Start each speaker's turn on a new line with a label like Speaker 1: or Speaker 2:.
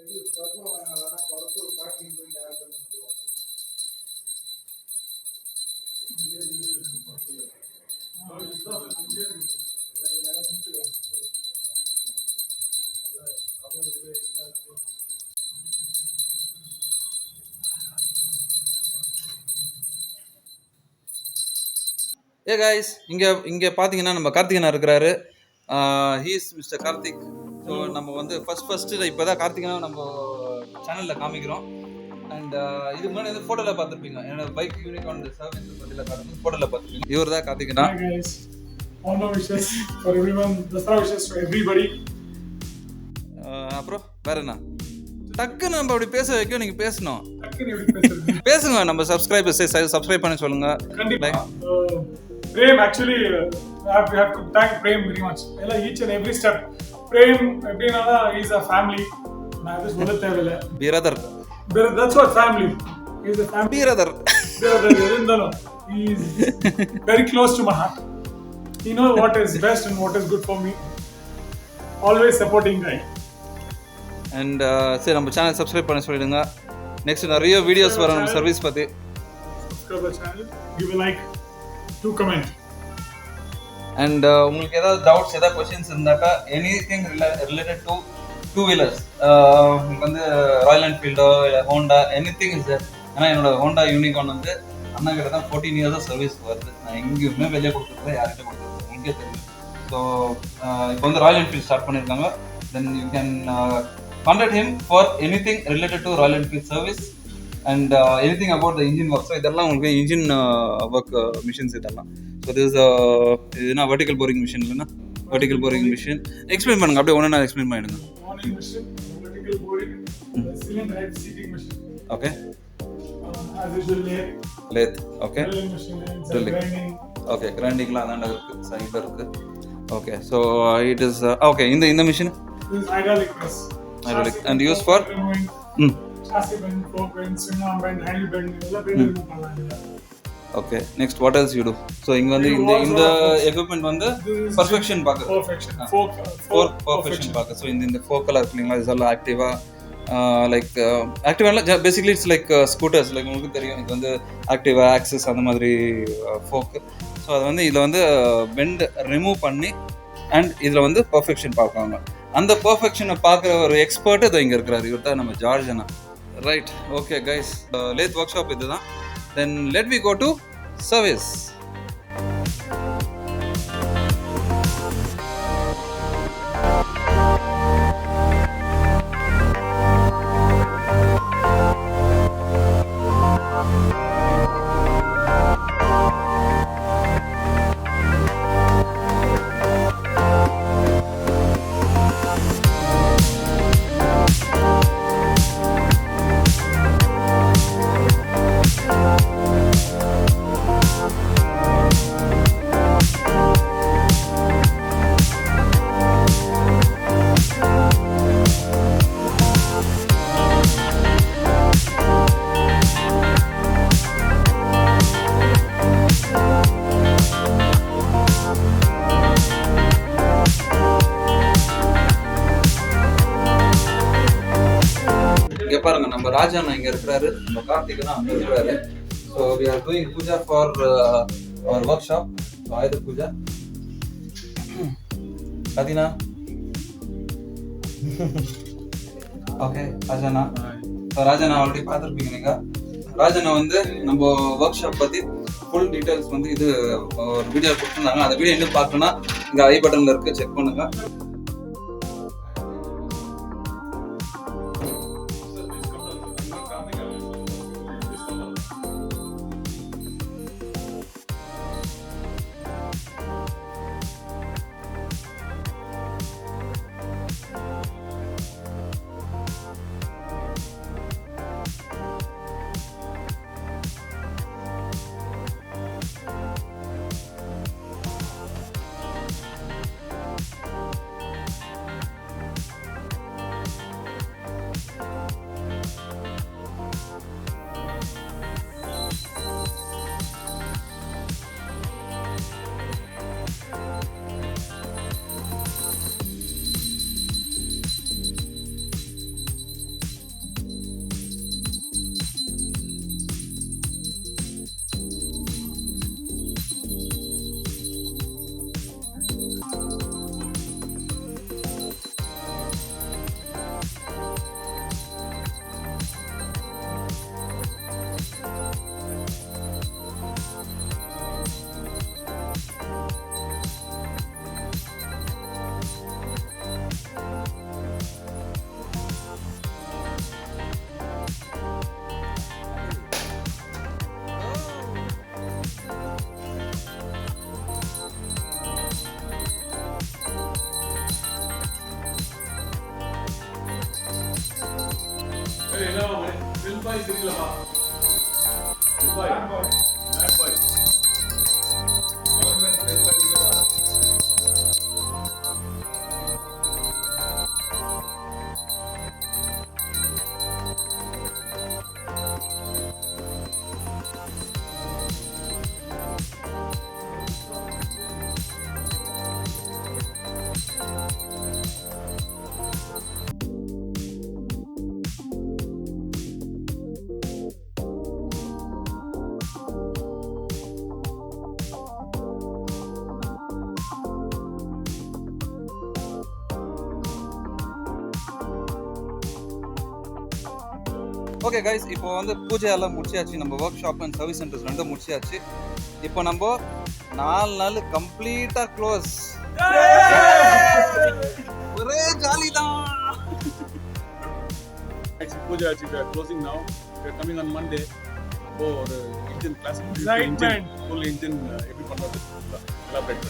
Speaker 1: ஏ guys, இங்கே பார்த்தீங்கன்னா நம்ம கார்த்திகனா இருக்கிறாரு. He's mister Karthik. ஸோ நம்ம வந்து ஃபஸ்ட்டு இப்போ தான் கார்த்திகனா நம்ம சேனலில் காமிக்கிறோம். அண்ட் இதுக்கு முன்னாடி வந்து ஃபோட்டோவில் பார்த்துருப்பீங்க. என்னோட பைக் யூனிகார்ன் சர்வீஸ் பற்றியில் காட்டுறது ஃபோட்டோவில் பார்த்துருப்பீங்க. இவர் தான் கார்த்திகனா. அப்புறம் வேற என்ன டக்குன்னு நம்ம அப்படி பேச வைக்க நீங்க பேசணும். பேசுங்க, நம்ம சப்ஸ்கிரைபர்ஸ் சப்ஸ்கிரைப் பண்ணி சொல்லுங்க.
Speaker 2: Prem, actually, we have to thank Prem very much. Each and every step. Prem, he's a family.
Speaker 1: Brother.
Speaker 2: That's what family. He's a family.
Speaker 1: Brother.
Speaker 2: He's very close to my heart. He knows what is best and what is good for me. Always supporting guy.
Speaker 1: And சரி, நம்ம channel subscribe பண்ண சொல்லிடுங்க. Next நிறைய videos வரும் நம்ம service பத்தி.
Speaker 2: Subscribe the channel, give a like, to comment.
Speaker 1: And உங்களுக்கு ஏதாவது டவுட்ஸ், ஏதாவது क्वेश्चंस இருந்தாக்கா anything related to two wheelers, உங்களுக்கு வந்து ராயல் என்ஃபீல்டோ இல்லை ஹோண்டா எனிதிங் இஸ் தேர். ஏன்னா என்னோட ஹோண்டா யூனிகார்ன் வந்து அண்ணா கிட்ட தான் 14 இயர்ஸாக சர்வீஸ் வருது. நான் எங்கேயுமே வெளியே கொடுத்துருக்கேன், யார்கிட்ட கொடுத்துருக்கேன் உங்களுக்கே தெரியும். ஸோ இப்போ வந்து ராயல் என்ஃபீல்ட் ஸ்டார்ட் பண்ணியிருக்காங்க. Then you can contact him for anything related to Royal Enfield service and anything about the engine work. So இதெல்லாம் உங்களுக்கு engine work machines இதெல்லாம். So this is இதுனா vertical boring machine இல்லனா vertical boring machine. explain பண்ணுங்க, அப்படியே ஒண்ணா explain பண்ணிடுங்க.
Speaker 2: Boring machine, vertical boring, cylinder head seating machine.
Speaker 1: Okay.
Speaker 2: As usual
Speaker 1: lathe. Okay.
Speaker 2: Drilling machine, grinding.
Speaker 1: Okay, grinding la andha irukku, side irukku. Okay, so it is okay, in the machine
Speaker 2: this is hydraulic press.
Speaker 1: Hydraulic and used for
Speaker 2: chassis bend, fork bend, swing arm bend, handle bend, ella bend remove pannalam.
Speaker 1: Okay, next what else you do? So inga vandu இந்த equipment வந்து perfection பாக்குறது.
Speaker 2: Perfection. Fork
Speaker 1: perfection பாக்குறது. So இந்த fork color இல்லீங்களா, இதெல்லாம் Activa like Activa basically it's like scooters, like உங்களுக்கு தெரியும். இது வந்து Activa, Axis அந்த மாதிரி fork. So அது வந்து இதுல வந்து bend remove பண்ணி and இதுல வந்து perfection பார்க்கறாங்க. அந்த perfection பார்க்குற ஒரு எக்ஸ்பர்ட் இதோ இங்க இருக்காரு. இவர் தான் நம்ம ஜார்ஜ் அண்ணா. Right, okay guys, lathe workshop இதுதான். Then let me go to service. இங்க பாருங்க, நம்ம ராஜா அண்ணா இங்க இருக்கிறாரு, நம்ம கார்த்திகனா அங்க இருக்கிறாரு. So we are doing puja for our workshop, Ayudha puja. Kadina. Okay, ராஜாண்ணா. So ராஜாண்ணா ஆல்ரெடி பார்த்துருப்பீங்க நீங்க. ராஜாண்ணா வந்து நம்ம ஒர்க் ஷாப் பத்தி ஃபுல் டீடைல்ஸ் வந்து இது ஒரு வீடியோ கொடுத்துருந்தாங்க. அந்த வீடியோ இன்னும் பார்க்கணும்னா இங்க ஐ பட்டன்ல இருக்கு, செக் பண்ணுங்க.
Speaker 3: மாதிரி தெரியலப்பா. துபாய். Bad boy. கவர்மெண்ட் பேர்ல நீங்க
Speaker 1: ஓகே கைஸ், இப்போ வந்து பூஜையெல்லாம் முடிச்சாச்சு. நம்ம work shop and service centres ரெண்டும் முடிச்சாச்சு. இப்போ நம்ம 4 நாள் கம்ப்ளீட்டா க்ளோஸ். ஒரே ஜாலி தான்.
Speaker 3: Actually, Pooja, we are closing now. We are coming on Monday for engine classic.
Speaker 2: Excitement.
Speaker 3: Full engine, every one of the elaborate.